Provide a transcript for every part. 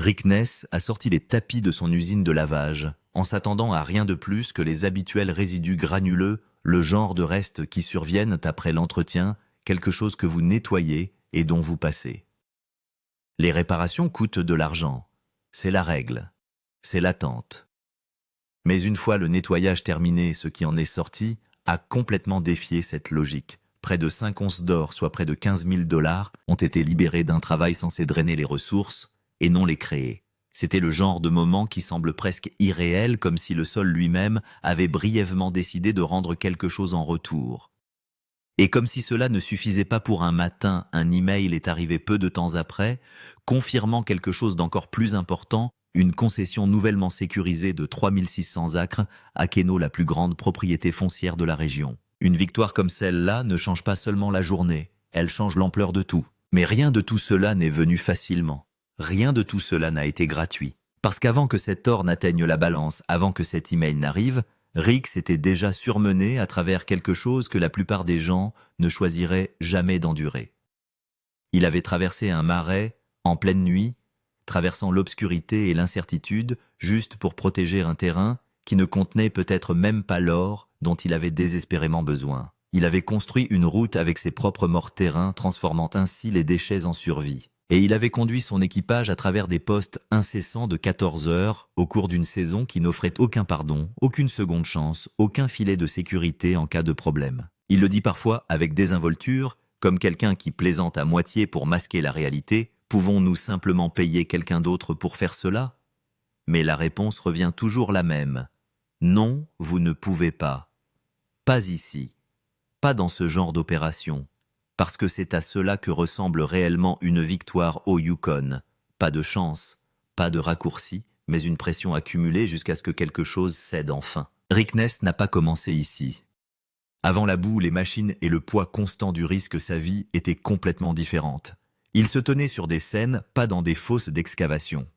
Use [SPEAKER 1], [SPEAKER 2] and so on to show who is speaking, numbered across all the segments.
[SPEAKER 1] Rick Ness a sorti les tapis de son usine de lavage, en s'attendant à rien de plus que les habituels résidus granuleux, le genre de restes qui surviennent après l'entretien, quelque chose que vous nettoyez et dont vous passez. Les réparations coûtent de l'argent. C'est la règle. C'est l'attente. Mais une fois le nettoyage terminé, ce qui en est sorti a complètement défié cette logique. Près de 5 onces d'or, soit près de 15 000 $, ont été libérés d'un travail censé drainer les ressources et non les créer. C'était le genre de moment qui semble presque irréel, comme si le sol lui-même avait brièvement décidé de rendre quelque chose en retour. Et comme si cela ne suffisait pas pour un matin, un email est arrivé peu de temps après, confirmant quelque chose d'encore plus important, une concession nouvellement sécurisée de 3600 acres à Keno, la plus grande propriété foncière de la région. Une victoire comme celle-là ne change pas seulement la journée, elle change l'ampleur de tout. Mais rien de tout cela n'est venu facilement. Rien de tout cela n'a été gratuit. Parce qu'avant que cet or n'atteigne la balance, avant que cet email n'arrive, Rick s'était déjà surmené à travers quelque chose que la plupart des gens ne choisiraient jamais d'endurer. Il avait traversé un marais en pleine nuit, traversant l'obscurité et l'incertitude, juste pour protéger un terrain qui ne contenait peut-être même pas l'or dont il avait désespérément besoin. Il avait construit une route avec ses propres morts-terrains, transformant ainsi les déchets en survie. Et il avait conduit son équipage à travers des postes incessants de 14 heures au cours d'une saison qui n'offrait aucun pardon, aucune seconde chance, aucun filet de sécurité en cas de problème. Il le dit parfois avec désinvolture, comme quelqu'un qui plaisante à moitié pour masquer la réalité. Pouvons-nous simplement payer quelqu'un d'autre pour faire cela? Mais la réponse revient toujours la même. Non, vous ne pouvez pas. Pas ici. Pas dans ce genre d'opération. Parce que c'est à cela que ressemble réellement une victoire au Yukon. Pas de chance, pas de raccourci, mais une pression accumulée jusqu'à ce que quelque chose cède enfin. Rick Ness n'a pas commencé ici. Avant la boue, les machines et le poids constant du risque, sa vie était complètement différente. Il se tenait sur des scènes, pas dans des fosses d'excavation.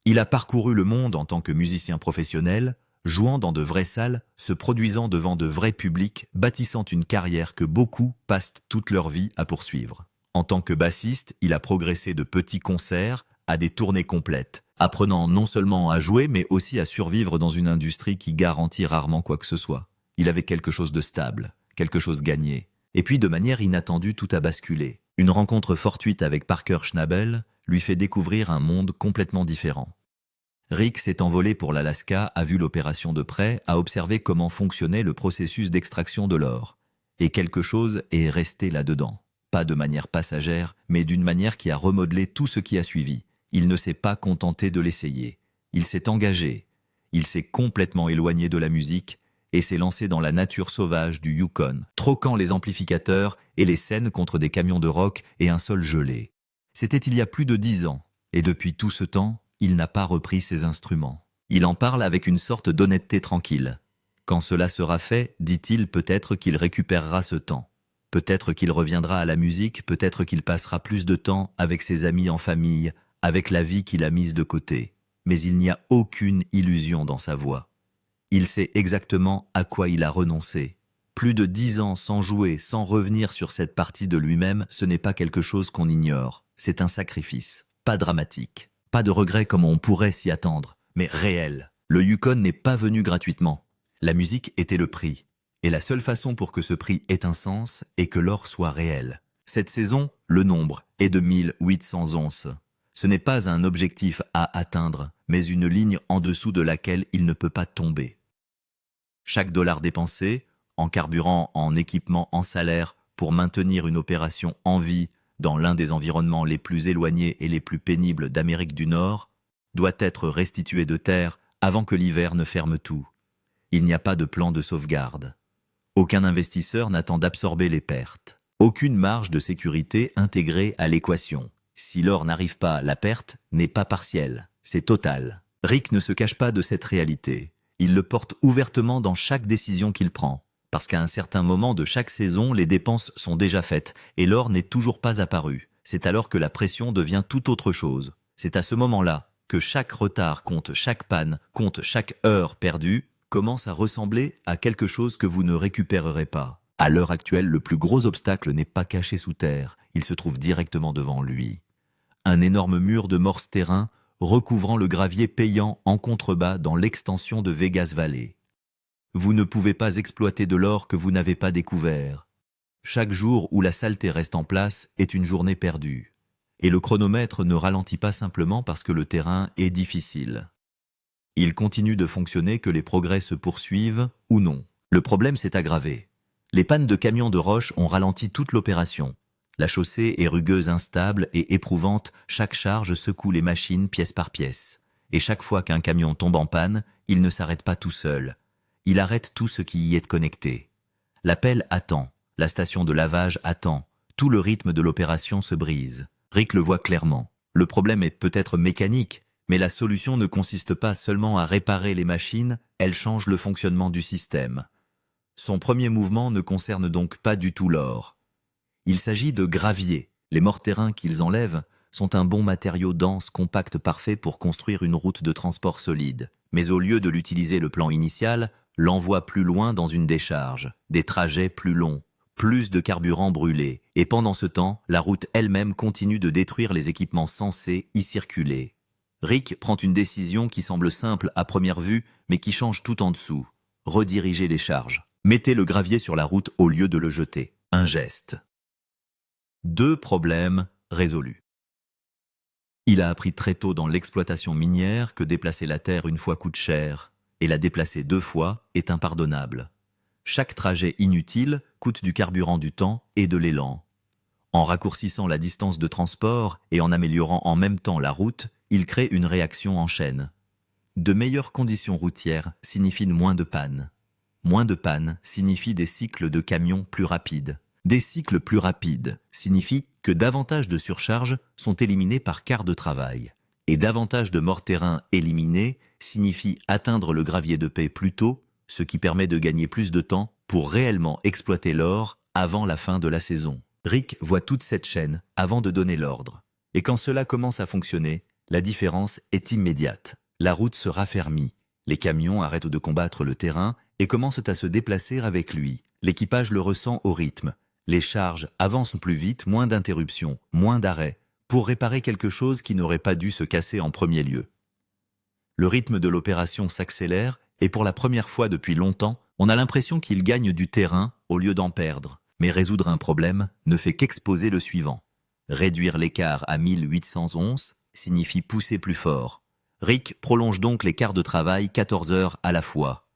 [SPEAKER 1] Il a parcouru le monde en tant que musicien professionnel, jouant dans de vraies salles, se produisant devant de vrais publics, bâtissant une carrière que beaucoup passent toute leur vie à poursuivre. En tant que bassiste, il a progressé de petits concerts à des tournées complètes, apprenant non seulement à jouer, mais aussi à survivre dans une industrie qui garantit rarement quoi que ce soit. Il avait quelque chose de stable, quelque chose gagné. Et puis, de manière inattendue, tout a basculé. Une rencontre fortuite avec Parker Schnabel lui fait découvrir un monde complètement différent. Rick s'est envolé pour l'Alaska, a vu l'opération de près, a observé comment fonctionnait le processus d'extraction de l'or. Et quelque chose est resté là-dedans. Pas de manière passagère, mais d'une manière qui a remodelé tout ce qui a suivi. Il ne s'est pas contenté de l'essayer. Il s'est engagé. Il s'est complètement éloigné de la musique et s'est lancé dans la nature sauvage du Yukon, troquant les amplificateurs et les scènes contre des camions de rock et un sol gelé. C'était il y a plus de 10 ans, et depuis tout ce temps, il n'a pas repris ses instruments. Il en parle avec une sorte d'honnêteté tranquille. Quand cela sera fait, dit-il, peut-être qu'il récupérera ce temps. Peut-être qu'il reviendra à la musique, peut-être qu'il passera plus de temps avec ses amis en famille, avec la vie qu'il a mise de côté. Mais il n'y a aucune illusion dans sa voix. Il sait exactement à quoi il a renoncé. Plus de 10 ans sans jouer, sans revenir sur cette partie de lui-même, ce n'est pas quelque chose qu'on ignore. C'est un sacrifice, pas dramatique. Pas de regret comme on pourrait s'y attendre, mais réel. Le Yukon n'est pas venu gratuitement. La musique était le prix. Et la seule façon pour que ce prix ait un sens est que l'or soit réel. Cette saison, le nombre est de 1800 onces. Ce n'est pas un objectif à atteindre, mais une ligne en dessous de laquelle il ne peut pas tomber. Chaque dollar dépensé, en carburant, en équipement, en salaire, pour maintenir une opération en vie, dans l'un des environnements les plus éloignés et les plus pénibles d'Amérique du Nord, doit être restitué de terre avant que l'hiver ne ferme tout. Il n'y a pas de plan de sauvegarde. Aucun investisseur n'attend d'absorber les pertes. Aucune marge de sécurité intégrée à l'équation. Si l'or n'arrive pas, la perte n'est pas partielle, c'est total. Rick ne se cache pas de cette réalité. Il le porte ouvertement dans chaque décision qu'il prend. Parce qu'à un certain moment de chaque saison, les dépenses sont déjà faites et l'or n'est toujours pas apparu. C'est alors que la pression devient tout autre chose. C'est à ce moment-là que chaque retard compte chaque panne, compte chaque heure perdue, commence à ressembler à quelque chose que vous ne récupérerez pas. À l'heure actuelle, le plus gros obstacle n'est pas caché sous terre, il se trouve directement devant lui. Un énorme mur de morse-terrain recouvrant le gravier payant en contrebas dans l'extension de Vegas Valley. Vous ne pouvez pas exploiter de l'or que vous n'avez pas découvert. Chaque jour où la saleté reste en place est une journée perdue. Et le chronomètre ne ralentit pas simplement parce que le terrain est difficile. Il continue de fonctionner que les progrès se poursuivent ou non. Le problème s'est aggravé. Les pannes de camions de roche ont ralenti toute l'opération. La chaussée est rugueuse, instable et éprouvante, chaque charge secoue les machines pièce par pièce. Et chaque fois qu'un camion tombe en panne, il ne s'arrête pas tout seul. Il arrête tout ce qui y est connecté. La pelle attend, la station de lavage attend, tout le rythme de l'opération se brise. Rick le voit clairement. Le problème est peut-être mécanique, mais la solution ne consiste pas seulement à réparer les machines, elle change le fonctionnement du système. Son premier mouvement ne concerne donc pas du tout l'or. Il s'agit de gravier. Les morterains qu'ils enlèvent sont un bon matériau dense, compact, parfait pour construire une route de transport solide. Mais au lieu de l'utiliser le plan initial, l'envoie plus loin dans une décharge, des trajets plus longs, plus de carburant brûlé, et pendant ce temps, la route elle-même continue de détruire les équipements censés y circuler. Rick prend une décision qui semble simple à première vue, mais qui change tout en dessous. Rediriger les charges. Mettez le gravier sur la route au lieu de le jeter. Un geste. 2 problèmes résolus. Il a appris très tôt dans l'exploitation minière que déplacer la terre une fois coûte cher, et la déplacer 2 fois est impardonnable. Chaque trajet inutile coûte du carburant, du temps et de l'élan. En raccourcissant la distance de transport et en améliorant en même temps la route, il crée une réaction en chaîne. De meilleures conditions routières signifient moins de pannes. Moins de pannes signifie des cycles de camions plus rapides. Des cycles plus rapides signifient que davantage de surcharges sont éliminées par quart de travail. Et davantage de morts-terrain éliminés signifie atteindre le gravier de paix plus tôt, ce qui permet de gagner plus de temps pour réellement exploiter l'or avant la fin de la saison. Rick voit toute cette chaîne avant de donner l'ordre. Et quand cela commence à fonctionner, la différence est immédiate. La route se raffermit. Les camions arrêtent de combattre le terrain et commencent à se déplacer avec lui. L'équipage le ressent au rythme. Les charges avancent plus vite, moins d'interruptions, moins d'arrêts, pour réparer quelque chose qui n'aurait pas dû se casser en premier lieu. Le rythme de l'opération s'accélère et pour la première fois depuis longtemps, on a l'impression qu'il gagne du terrain au lieu d'en perdre. Mais résoudre un problème ne fait qu'exposer le suivant. Réduire l'écart à 1800 onces signifie pousser plus fort. Rick prolonge donc les quarts de travail 14 heures à la fois.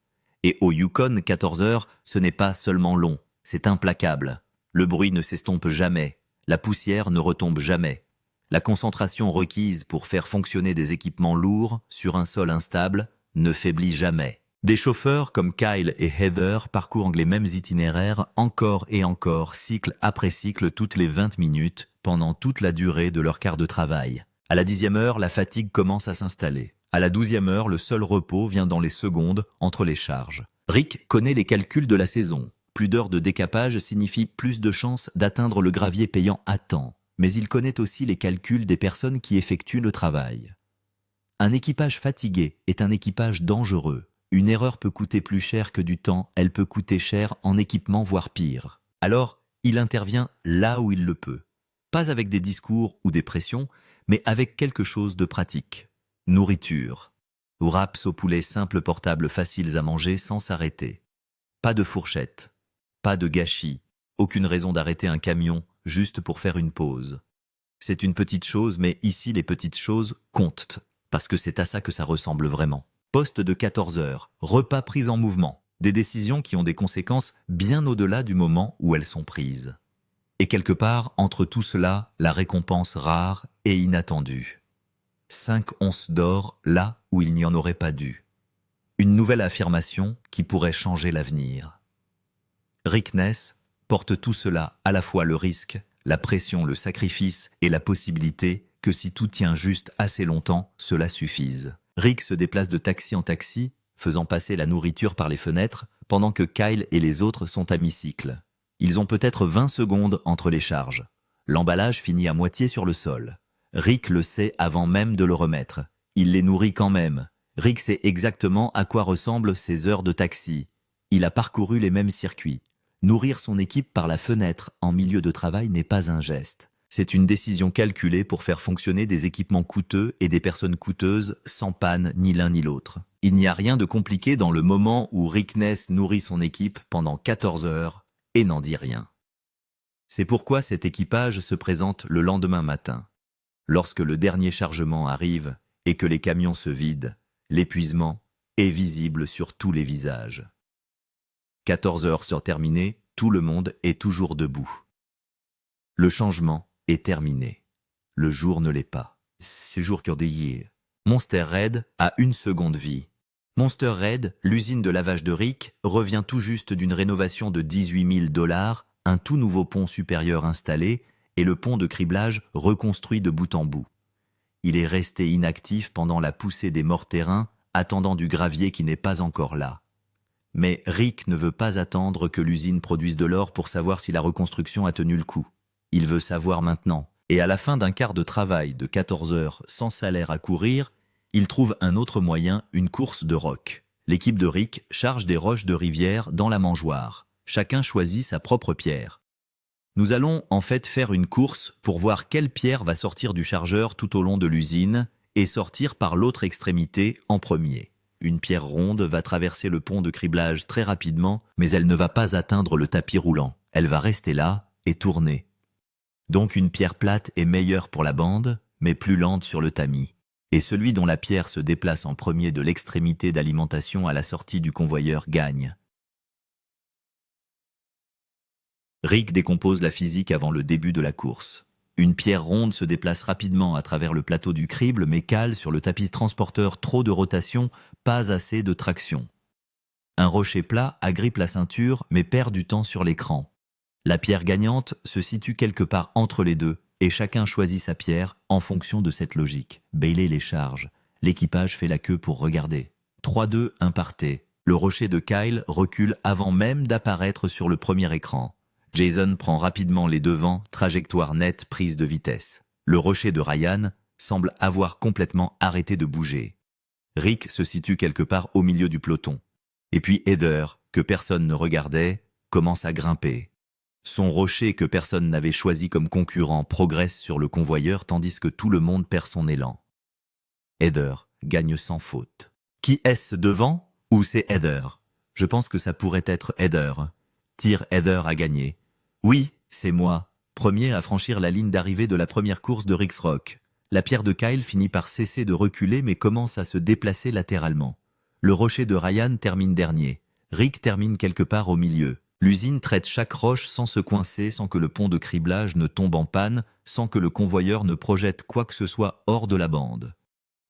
[SPEAKER 1] Et au Yukon, 14 heures, ce n'est pas seulement long, c'est implacable. Le bruit ne s'estompe jamais, la poussière ne retombe jamais. La concentration requise pour faire fonctionner des équipements lourds sur un sol instable ne faiblit jamais. Des chauffeurs comme Kyle et Heather parcourent les mêmes itinéraires encore et encore, cycle après cycle, toutes les 20 minutes, pendant toute la durée de leur quart de travail. À la 10e heure, la fatigue commence à s'installer. À la 12e heure, le seul repos vient dans les secondes entre les charges. Rick connaît les calculs de la saison. Plus d'heures de décapage signifie plus de chances d'atteindre le gravier payant à temps. Mais il connaît aussi les calculs des personnes qui effectuent le travail. Un équipage fatigué est un équipage dangereux. Une erreur peut coûter plus cher que du temps, elle peut coûter cher en équipement, voire pire. Alors, il intervient là où il le peut. Pas avec des discours ou des pressions, mais avec quelque chose de pratique. Nourriture. Wraps au poulet simples, portables, faciles à manger sans s'arrêter. Pas de fourchette. Pas de gâchis. Aucune raison d'arrêter un camion juste pour faire une pause. C'est une petite chose, mais ici les petites choses comptent, parce que c'est à ça que ça ressemble vraiment. Poste de 14 heures, repas pris en mouvement, des décisions qui ont des conséquences bien au-delà du moment où elles sont prises. Et quelque part, entre tout cela, la récompense rare et inattendue. 5 onces d'or là où il n'y en aurait pas dû. Une nouvelle affirmation qui pourrait changer l'avenir. Rick Ness porte tout cela, à la fois le risque, la pression, le sacrifice et la possibilité que si tout tient juste assez longtemps, cela suffise. Rick se déplace de taxi en taxi, faisant passer la nourriture par les fenêtres, pendant que Kyle et les autres sont à mi-cycle. Ils ont peut-être 20 secondes entre les charges. L'emballage finit à moitié sur le sol. Rick le sait avant même de le remettre. Il les nourrit quand même. Rick sait exactement à quoi ressemblent ces heures de taxi. Il a parcouru les mêmes circuits. Nourrir son équipe par la fenêtre en milieu de travail n'est pas un geste. C'est une décision calculée pour faire fonctionner des équipements coûteux et des personnes coûteuses sans panne ni l'un ni l'autre. Il n'y a rien de compliqué dans le moment où Rick Ness nourrit son équipe pendant 14 heures et n'en dit rien. C'est pourquoi cet équipage se présente le lendemain matin. Lorsque le dernier chargement arrive et que les camions se vident, l'épuisement est visible sur tous les visages. 14 heures sont terminées, tout le monde est toujours debout. Le changement est terminé. Le jour ne l'est pas. C'est jour qui ont dit. Monster Red a une seconde vie. Monster Red, l'usine de lavage de Rick, revient tout juste d'une rénovation de 18 000 $, un tout nouveau pont supérieur installé et le pont de criblage reconstruit de bout en bout. Il est resté inactif pendant la poussée des morts-terrains, attendant du gravier qui n'est pas encore là. Mais Rick ne veut pas attendre que l'usine produise de l'or pour savoir si la reconstruction a tenu le coup. Il veut savoir maintenant. Et à la fin d'un quart de travail de 14 heures sans salaire à courir, il trouve un autre moyen, une course de roc. L'équipe de Rick charge des roches de rivière dans la mangeoire. Chacun choisit sa propre pierre. Nous allons en fait faire une course pour voir quelle pierre va sortir du chargeur tout au long de l'usine et sortir par l'autre extrémité en premier. Une pierre ronde va traverser le pont de criblage très rapidement, mais elle ne va pas atteindre le tapis roulant. Elle va rester là et tourner. Donc une pierre plate est meilleure pour la bande, mais plus lente sur le tamis. Et celui dont la pierre se déplace en premier de l'extrémité d'alimentation à la sortie du convoyeur gagne. Rick décompose la physique avant le début de la course. Une pierre ronde se déplace rapidement à travers le plateau du crible, mais cale sur le tapis transporteur trop de rotation, pas assez de traction. Un rocher plat agrippe la ceinture, mais perd du temps sur l'écran. La pierre gagnante se situe quelque part entre les deux, et chacun choisit sa pierre en fonction de cette logique. Bailey les charge. L'équipage fait la queue pour regarder. 3-2 imparté. Le rocher de Kyle recule avant même d'apparaître sur le premier écran. Jason prend rapidement les devants, trajectoire nette, prise de vitesse. Le rocher de Ryan semble avoir complètement arrêté de bouger. Rick se situe quelque part au milieu du peloton. Et puis Heather, que personne ne regardait, commence à grimper. Son rocher que personne n'avait choisi comme concurrent progresse sur le convoyeur tandis que tout le monde perd son élan. Heather gagne sans faute. Qui est-ce devant ou c'est Heather? Je pense que ça pourrait être Heather. Tire Heather a gagné. Oui, c'est moi, premier à franchir la ligne d'arrivée de la première course de Rick's Rock. La pierre de Kyle finit par cesser de reculer mais commence à se déplacer latéralement. Le rocher de Ryan termine dernier. Rick termine quelque part au milieu. L'usine traite chaque roche sans se coincer, sans que le pont de criblage ne tombe en panne, sans que le convoyeur ne projette quoi que ce soit hors de la bande.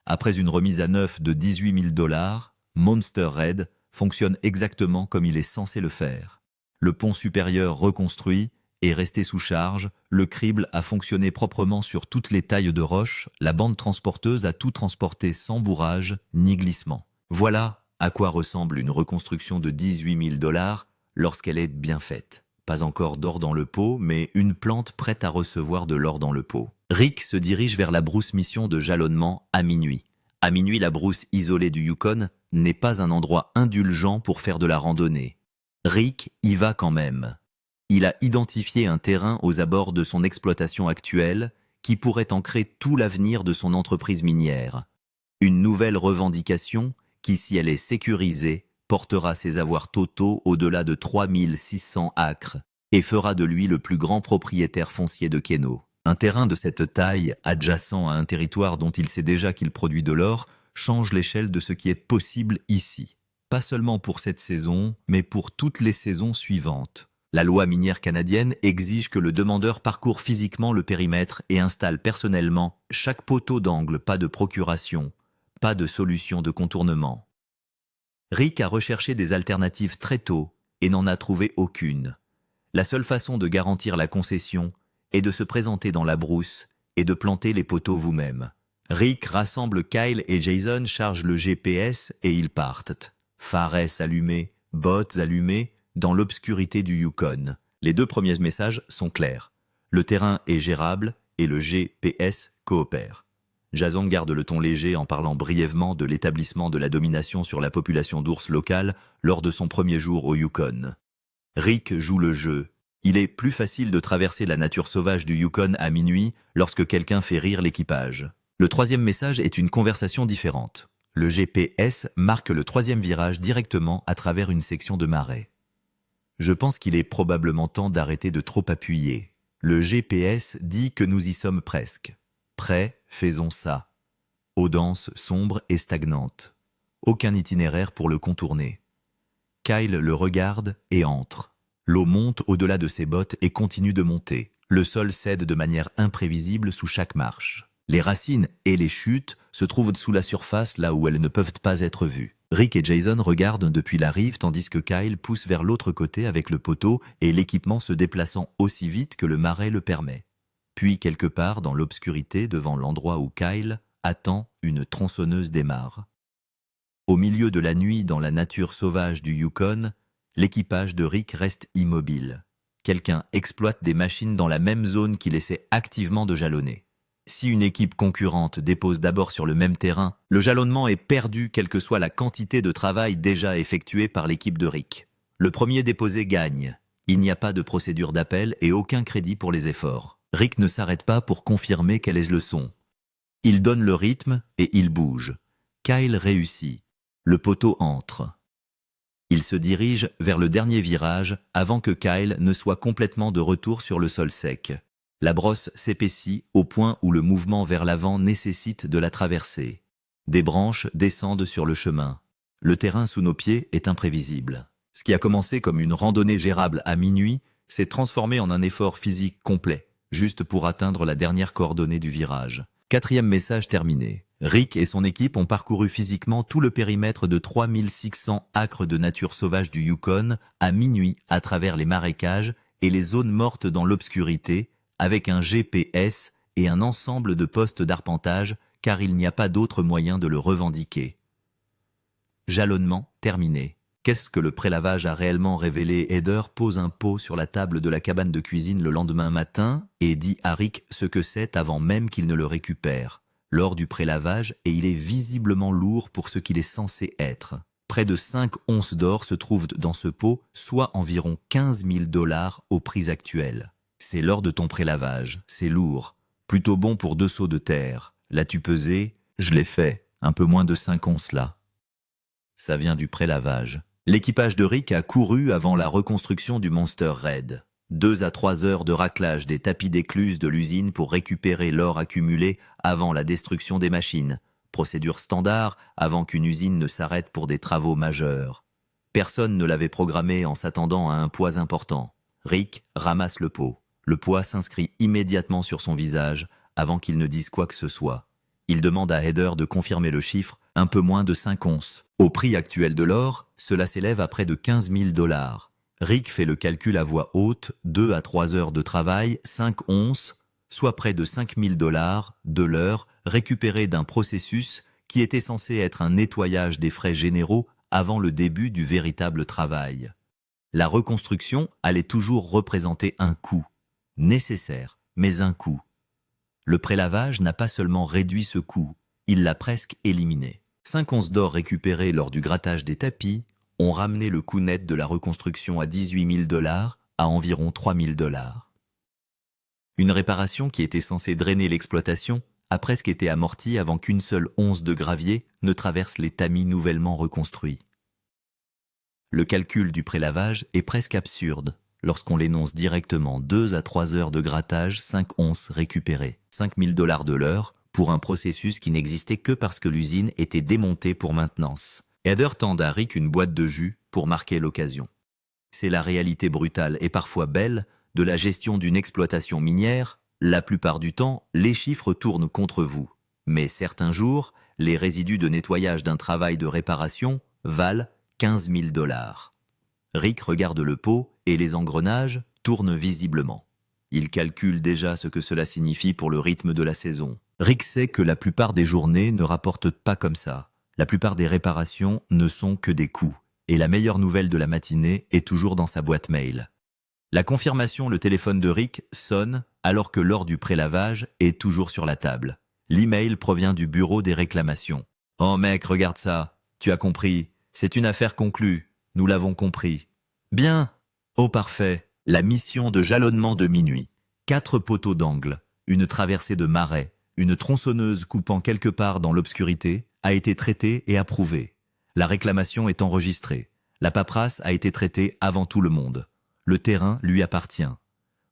[SPEAKER 1] Après une remise à neuf de 18 000 $, Monster Red fonctionne exactement comme il est censé le faire. Le pont supérieur reconstruit est resté sous charge, le crible a fonctionné proprement sur toutes les tailles de roches, la bande transporteuse a tout transporté sans bourrage ni glissement. Voilà à quoi ressemble une reconstruction de 18 000 $ lorsqu'elle est bien faite. Pas encore d'or dans le pot, mais une plante prête à recevoir de l'or dans le pot. Rick se dirige vers la brousse mission de jalonnement à minuit. À minuit, la brousse isolée du Yukon n'est pas un endroit indulgent pour faire de la randonnée. Rick y va quand même. Il a identifié un terrain aux abords de son exploitation actuelle qui pourrait ancrer tout l'avenir de son entreprise minière. Une nouvelle revendication qui, si elle est sécurisée, portera ses avoirs totaux au-delà de 3600 acres et fera de lui le plus grand propriétaire foncier de Keno. Un terrain de cette taille, adjacent à un territoire dont il sait déjà qu'il produit de l'or, change l'échelle de ce qui est possible ici. Pas seulement pour cette saison, mais pour toutes les saisons suivantes. La loi minière canadienne exige que le demandeur parcourt physiquement le périmètre et installe personnellement chaque poteau d'angle, pas de procuration, pas de solution de contournement. Rick a recherché des alternatives très tôt et n'en a trouvé aucune. La seule façon de garantir la concession est de se présenter dans la brousse et de planter les poteaux vous-même. Rick rassemble Kyle et Jason, charge le GPS et ils partent. Phares allumés, bottes allumées, dans l'obscurité du Yukon. Les deux premiers messages sont clairs. Le terrain est gérable et le GPS coopère. Jason garde le ton léger en parlant brièvement de l'établissement de la domination sur la population d'ours locale lors de son premier jour au Yukon. Rick joue le jeu. Il est plus facile de traverser la nature sauvage du Yukon à minuit lorsque quelqu'un fait rire l'équipage. Le troisième message est une conversation différente. Le GPS marque le troisième virage directement à travers une section de marais. Je pense qu'il est probablement temps d'arrêter de trop appuyer. Le GPS dit que nous y sommes presque. Prêts, faisons ça. Eau dense, sombre et stagnante. Aucun itinéraire pour le contourner. Kyle le regarde et entre. L'eau monte au-delà de ses bottes et continue de monter. Le sol cède de manière imprévisible sous chaque marche. Les racines et les chutes se trouvent sous la surface là où elles ne peuvent pas être vues. Rick et Jason regardent depuis la rive tandis que Kyle pousse vers l'autre côté avec le poteau et l'équipement se déplaçant aussi vite que le marais le permet. Puis quelque part dans l'obscurité devant l'endroit où Kyle attend, une tronçonneuse démarre. Au milieu de la nuit dans la nature sauvage du Yukon, l'équipage de Rick reste immobile. Quelqu'un exploite des machines dans la même zone qu'il essaie activement de jalonner. Si une équipe concurrente dépose d'abord sur le même terrain, le jalonnement est perdu quelle que soit la quantité de travail déjà effectué par l'équipe de Rick. Le premier déposé gagne. Il n'y a pas de procédure d'appel et aucun crédit pour les efforts. Rick ne s'arrête pas pour confirmer quel est le son. Il donne le rythme et il bouge. Kyle réussit. Le poteau entre. Il se dirige vers le dernier virage avant que Kyle ne soit complètement de retour sur le sol sec. La brosse s'épaissit au point où le mouvement vers l'avant nécessite de la traverser. Des branches descendent sur le chemin. Le terrain sous nos pieds est imprévisible. Ce qui a commencé comme une randonnée gérable à minuit s'est transformé en un effort physique complet, juste pour atteindre la dernière coordonnée du virage. Quatrième message terminé. Rick et son équipe ont parcouru physiquement tout le périmètre de 3600 acres de nature sauvage du Yukon à minuit à travers les marécages et les zones mortes dans l'obscurité, avec un GPS et un ensemble de postes d'arpentage, car il n'y a pas d'autre moyen de le revendiquer. Jalonnement terminé. Qu'est-ce que le prélavage a réellement révélé? Heather pose un pot sur la table de la cabane de cuisine le lendemain matin et dit à Rick ce que c'est avant même qu'il ne le récupère. Lors du prélavage, et il est visiblement lourd pour ce qu'il est censé être. Près de 5 onces d'or se trouvent dans ce pot, soit environ 15 000 $ au prix actuel. C'est lors de ton prélavage, c'est lourd. Plutôt bon pour 2 seaux de terre. L'as-tu pesé? Je l'ai fait, un peu moins de 5 onces là. Ça vient du prélavage. L'équipage de Rick a couru avant la reconstruction du Monster Red. 2 à 3 heures de raclage des tapis d'écluse de l'usine pour récupérer l'or accumulé avant la destruction des machines. Procédure standard avant qu'une usine ne s'arrête pour des travaux majeurs. Personne ne l'avait programmé en s'attendant à un poids important. Rick ramasse le pot. Le poids s'inscrit immédiatement sur son visage avant qu'il ne dise quoi que ce soit. Il demande à Heather de confirmer le chiffre, un peu moins de 5 onces. Au prix actuel de l'or, cela s'élève à près de 15 000 $. Rick fait le calcul à voix haute, 2 à 3 heures de travail, 5 onces, soit près de 5 000 $ de l'heure récupérés d'un processus qui était censé être un nettoyage des frais généraux avant le début du véritable travail. La reconstruction allait toujours représenter un coût, nécessaire, mais un coût. Le prélavage n'a pas seulement réduit ce coût, il l'a presque éliminé. 5 onces d'or récupérées lors du grattage des tapis ont ramené le coût net de la reconstruction à 18 000 $, à environ 3 000 $. Une réparation qui était censée drainer l'exploitation a presque été amortie avant qu'une seule once de gravier ne traverse les tamis nouvellement reconstruits. Le calcul du prélavage est presque absurde lorsqu'on l'énonce directement 2 à 3 heures de grattage, 5 onces récupérées, 5 000 $ de l'heure pour un processus qui n'existait que parce que l'usine était démontée pour maintenance. Heather tend à Rick une boîte de jus pour marquer l'occasion. C'est la réalité brutale et parfois belle de la gestion d'une exploitation minière. La plupart du temps, les chiffres tournent contre vous. Mais certains jours, les résidus de nettoyage d'un travail de réparation valent 15 000 $. Rick regarde le pot et les engrenages tournent visiblement. Il calcule déjà ce que cela signifie pour le rythme de la saison. Rick sait que la plupart des journées ne rapportent pas comme ça. La plupart des réparations ne sont que des coûts. Et la meilleure nouvelle de la matinée est toujours dans sa boîte mail. La confirmation, le téléphone de Rick sonne alors que l'or du prélavage est toujours sur la table. L'email provient du bureau des réclamations. « Oh mec, regarde ça. Tu as compris. C'est une affaire conclue. Nous l'avons compris. »« Bien. Oh parfait. La mission de jalonnement de minuit. 4 poteaux d'angle, une traversée de marais, une tronçonneuse coupant quelque part dans l'obscurité, a été traitée et approuvée. La réclamation est enregistrée. La paperasse a été traitée avant tout le monde. Le terrain lui appartient.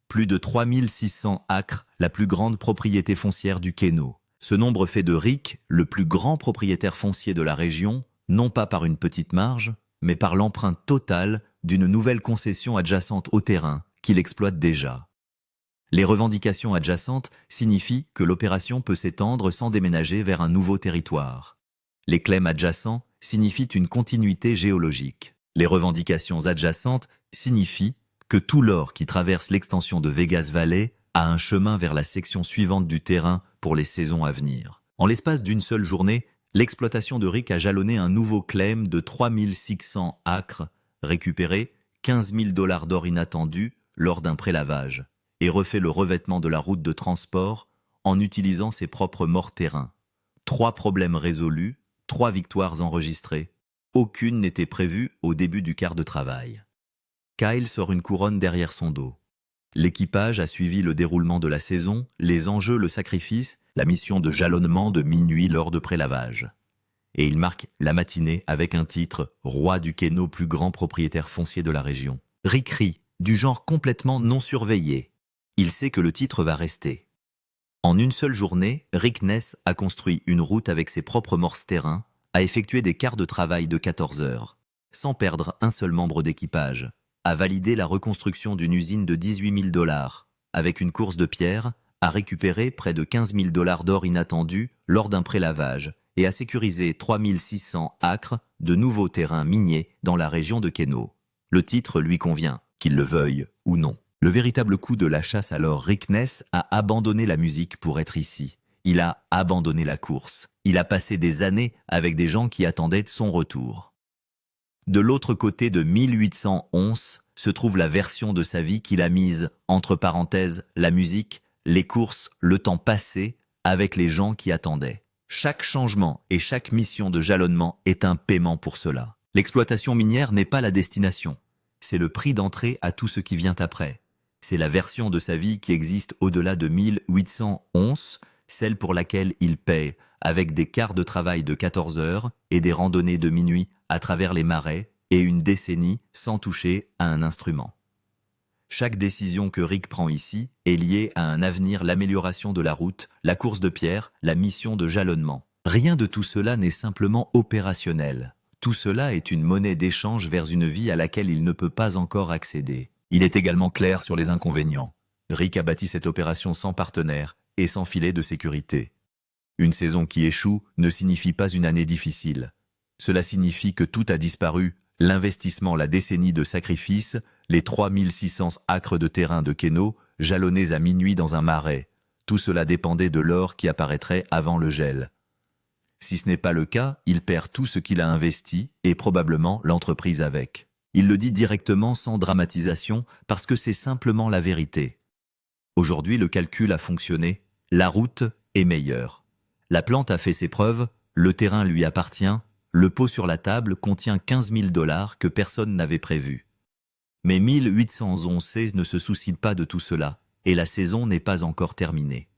[SPEAKER 1] Plus de 3600 acres, la plus grande propriété foncière du Queino. Ce nombre fait de Rick le plus grand propriétaire foncier de la région, non pas par une petite marge, mais par l'empreinte totale d'une nouvelle concession adjacente au terrain qu'il exploite déjà. Les revendications adjacentes signifient que l'opération peut s'étendre sans déménager vers un nouveau territoire. Les claims adjacents signifient une continuité géologique. Les revendications adjacentes signifient que tout l'or qui traverse l'extension de Vegas Valley a un chemin vers la section suivante du terrain pour les saisons à venir. En l'espace d'une seule journée, l'exploitation de Rick a jalonné un nouveau claim de 3600 acres, récupéré 15 000 $ d'or inattendu lors d'un prélavage, et refait le revêtement de la route de transport en utilisant ses propres morts-terrains. 3 problèmes résolus, 3 victoires enregistrées. Aucune n'était prévue au début du quart de travail. Kyle sort une couronne derrière son dos. L'équipage a suivi le déroulement de la saison, les enjeux, le sacrifice, la mission de jalonnement de minuit lors de prélavage. Et il marque la matinée avec un titre « Roi du Queino, plus grand propriétaire foncier de la région ». Rick rit, du genre complètement non surveillé. Il sait que le titre va rester. En une seule journée, Rick Ness a construit une route avec ses propres morses-terrains, a effectué des quarts de travail de 14 heures, sans perdre un seul membre d'équipage, a validé la reconstruction d'une usine de 18 000 $, avec une course de pierre, a récupéré près de 15 000 $ d'or inattendu lors d'un prélavage et a sécurisé 3600 acres de nouveaux terrains miniers dans la région de Queino. Le titre lui convient, qu'il le veuille ou non. Le véritable coup de la chasse alors, Rick Ness a abandonné la musique pour être ici. Il a abandonné la course. Il a passé des années avec des gens qui attendaient son retour. De l'autre côté de 1811 se trouve la version de sa vie qu'il a mise, entre parenthèses, la musique, les courses, le temps passé avec les gens qui attendaient. Chaque changement et chaque mission de jalonnement est un paiement pour cela. L'exploitation minière n'est pas la destination. C'est le prix d'entrée à tout ce qui vient après. C'est la version de sa vie qui existe au-delà de 1811, celle pour laquelle il paie, avec des quarts de travail de 14 heures et des randonnées de minuit à travers les marais et une décennie sans toucher à un instrument. Chaque décision que Rick prend ici est liée à un avenir, l'amélioration de la route, la course de pierre, la mission de jalonnement. Rien de tout cela n'est simplement opérationnel. Tout cela est une monnaie d'échange vers une vie à laquelle il ne peut pas encore accéder. Il est également clair sur les inconvénients. Rick a bâti cette opération sans partenaire et sans filet de sécurité. Une saison qui échoue ne signifie pas une année difficile. Cela signifie que tout a disparu, l'investissement, la décennie de sacrifice, les 3600 acres de terrain de Queino, jalonnés à minuit dans un marais. Tout cela dépendait de l'or qui apparaîtrait avant le gel. Si ce n'est pas le cas, il perd tout ce qu'il a investi et probablement l'entreprise avec. Il le dit directement sans dramatisation parce que c'est simplement la vérité. Aujourd'hui, le calcul a fonctionné, la route est meilleure. La plante a fait ses preuves, le terrain lui appartient, le pot sur la table contient 15 000 $ que personne n'avait prévu. Mais 1811 ne se soucie pas de tout cela, et la saison n'est pas encore terminée.